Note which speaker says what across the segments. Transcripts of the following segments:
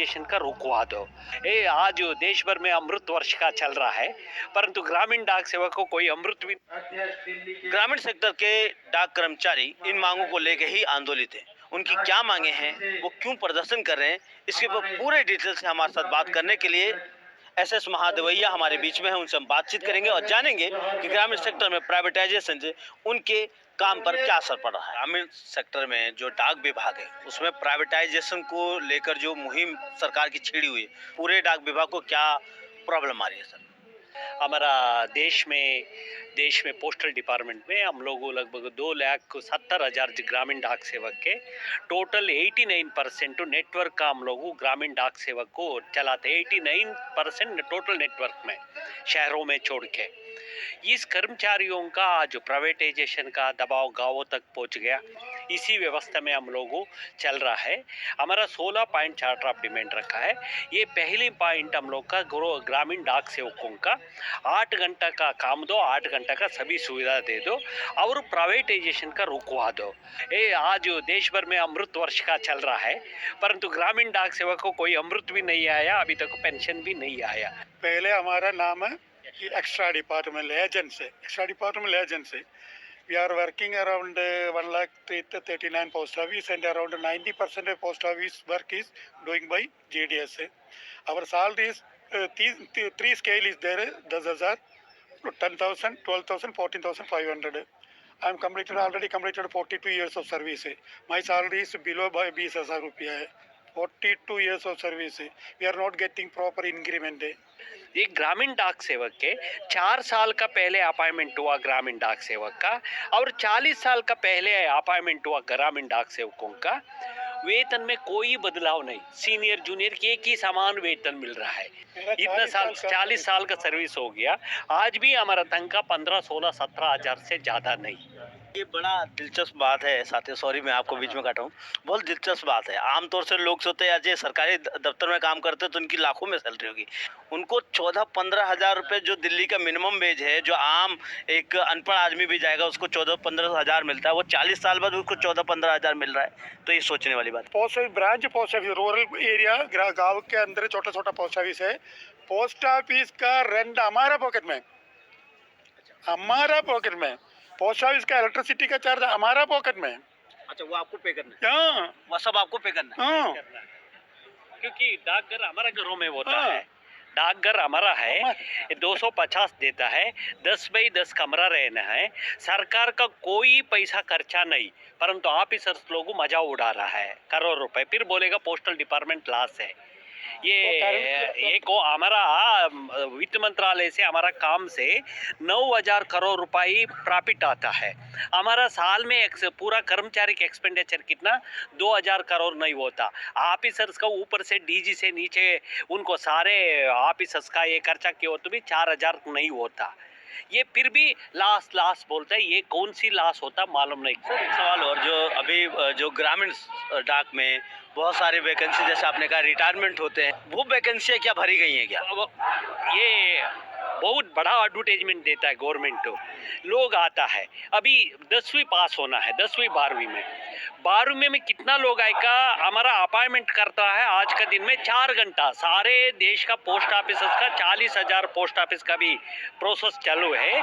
Speaker 1: Privatisation का रुकवा दो। ये आज देश भर में अमृत वर्ष का चल रहा है, परंतु ग्रामीण डाक सेवा को कोई अमृत भी।
Speaker 2: ग्रामीण सेक्टर के डाक कर्मचारी इन मांगों को लेकर ही आंदोलित हैं। उनकी क्या मांगे हैं, वो क्यों प्रदर्शन कर रहे हैं, इसके ऊपर पूरे डिटेल से हमारे साथ बात करने के लिए एसएस महादेवैया हमारे बीच में है। उनसे हम बातचीत करेंगे और जानेंगे कि ग्रामीण सेक्टर में प्राइवेटाइजेशन से उनके काम पर क्या असर पड़ रहा है। ग्रामीण सेक्टर में जो डाक विभाग है उसमें प्राइवेटाइजेशन को लेकर जो मुहिम सरकार की छिड़ी हुई है, पूरे डाक विभाग को क्या प्रॉब्लम आ रही है सर?
Speaker 1: हमारा देश में पोस्टल डिपार्टमेंट में हम लोग लगभग 2,70,000 ग्रामीण डाक सेवक के टोटल 89% नेटवर्क का हम लोग ग्रामीण डाक सेवक को चलाते। 89% टोटल नेटवर्क में शहरों में छोड़ के इस कर्मचारियों का जो प्राइवेटाइजेशन का दबाव गांवों तक पहुंच गया। इसी व्यवस्था में हम लोगों चल रहा है। हमारा 16 पॉइंट चार्टर ऑफ डिमांड रखा है। ये पहली पॉइंट हम लोग का ग्रामीण डाक सेवकों का 8 घंटा का काम दो, 8 घंटा का सभी सुविधा दे दो और प्राइवेटाइजेशन का रुकवा दो। ये आज देश भर में अमृत वर्ष का चल रहा है, परंतु ग्रामीण डाक सेवक को कोई अमृत भी नहीं आया, अभी तक पेंशन भी नहीं आया।
Speaker 3: पहले हमारा नाम है extra department agency. We are working around 1,39 post office and around 90% of post office work is doing by GDSA. Our salary is three scale is there: 10,000, 10,000, 12,000, 14,500. I am already completed 42 years of service. My salary is below by 20,000 रुपया है। 42 years of service. We are not getting proper increment.
Speaker 1: ये ग्रामीण डाक सेवक के 4 साल का पहले अपॉइंटमेंट हुआ ग्रामीण डाक सेवक का और 40 साल का पहले अपॉइंटमेंट हुआ ग्रामीण डाक सेवकों का। वेतन में कोई बदलाव नहीं, सीनियर जूनियर के एक ही समान वेतन मिल रहा है। इतना साल 40 साल का सर्विस हो गया, आज भी हमारा तनख्वाह 15, 16, 17 हजार से ज्यादा नहीं।
Speaker 2: ये बड़ा दिलचस्प बात है साथियों, सॉरी मैं आपको बीच में काटा हूँ, बहुत दिलचस्प बात है। आमतौर से लोग सोचते हैं आज सरकारी दफ्तर में काम करते हैं तो उनकी लाखों में सैलरी होगी। उनको 14-15 हज़ार रुपये जो दिल्ली का मिनिमम वेज है, जो आम एक अनपढ़ आदमी भी जाएगा उसको 14-15 हज़ार मिलता है, वो 40 साल बाद उसको 14-15 हज़ार मिल रहा है। तो ये सोचने वाली बात।
Speaker 3: पोस्ट ऑफिस रूरल एरिया गाँव के अंदर छोटा छोटा पोस्ट ऑफिस है। पोस्ट ऑफिस का रेंट हमारा पॉकेट में, पोस्ट ऑफिस का इलेक्ट्रिसिटी का चार्ज हमारा पॉकेट में।
Speaker 2: अच्छा, वो आपको पे करना है?
Speaker 3: हाँ,
Speaker 2: वो सब आपको पे करना है।
Speaker 3: हाँ।
Speaker 1: क्योंकि डाकघर हमारे घरों में होता है, डाकघर हमारा है, 250 देता है, 10 बाई 10 कमरा रहना है, सरकार का कोई पैसा खर्चा नहीं, परंतु ऑफिसर्स लोग मजा उड़ा रहा है करोड़ रुपए, फिर बोलेगा पोस्टल डिपार्टमेंट लॉस है। ये को हमारा वित्त मंत्रालय से हमारा काम से 9,000 करोड़ रुपए प्रॉफिट आता है। हमारा साल में पूरा कर्मचारी का एक्सपेंडिचर कितना 2,000 करोड़ नहीं होता। ऑफिसर्स का ऊपर से डीजी से नीचे उनको सारे ऑफिसर्स का ये खर्चा किया हो तो भी 4,000 नहीं होता। ये फिर भी लाश बोलते हैं, ये कौन सी लाश होता मालूम नहीं।
Speaker 2: सर एक सवाल और, जो अभी जो ग्रामीण डाक में बहुत सारे वैकेंसी जैसे आपने कहा रिटायरमेंट होते हैं, वो वैकेंसियाँ क्या भरी गई हैं क्या?
Speaker 1: ये बहुत बड़ा एडवर्टाइजमेंट देता है गवर्नमेंट को, लोग आता है। अभी 10वीं पास होना है, 10वीं 12वीं में कितना लोग आएगा। हमारा अपॉइंटमेंट करता है आज का दिन में 4 घंटा, सारे देश का पोस्ट ऑफिस का 40,000 पोस्ट ऑफिस का भी प्रोसेस चालू है।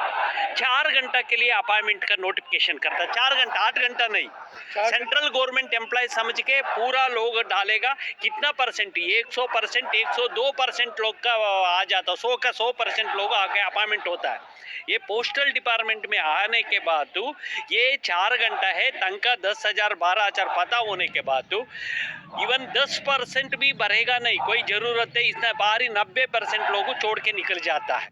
Speaker 1: 4 घंटा के लिए अपॉइंटमेंट का नोटिफिकेशन करता है, 4 घंटा, 8 घंटा नहीं। सेंट्रल गवर्नमेंट एम्प्लॉय समझ के पूरा लोग डालेगा, कितना परसेंट, 100%, 102% लोग का आ जाता, 100 का 100% लोग आके अपॉइंटमेंट होता है। ये पोस्टल डिपार्टमेंट में आने के बाद ये 4 घंटा है, तनख्वाह 10,000 12,000 पता होने के बाद इवन 10% भी बढ़ेगा नहीं, कोई जरूरत है इतना बारी 90% लोगों छोड़ के निकल जाता है।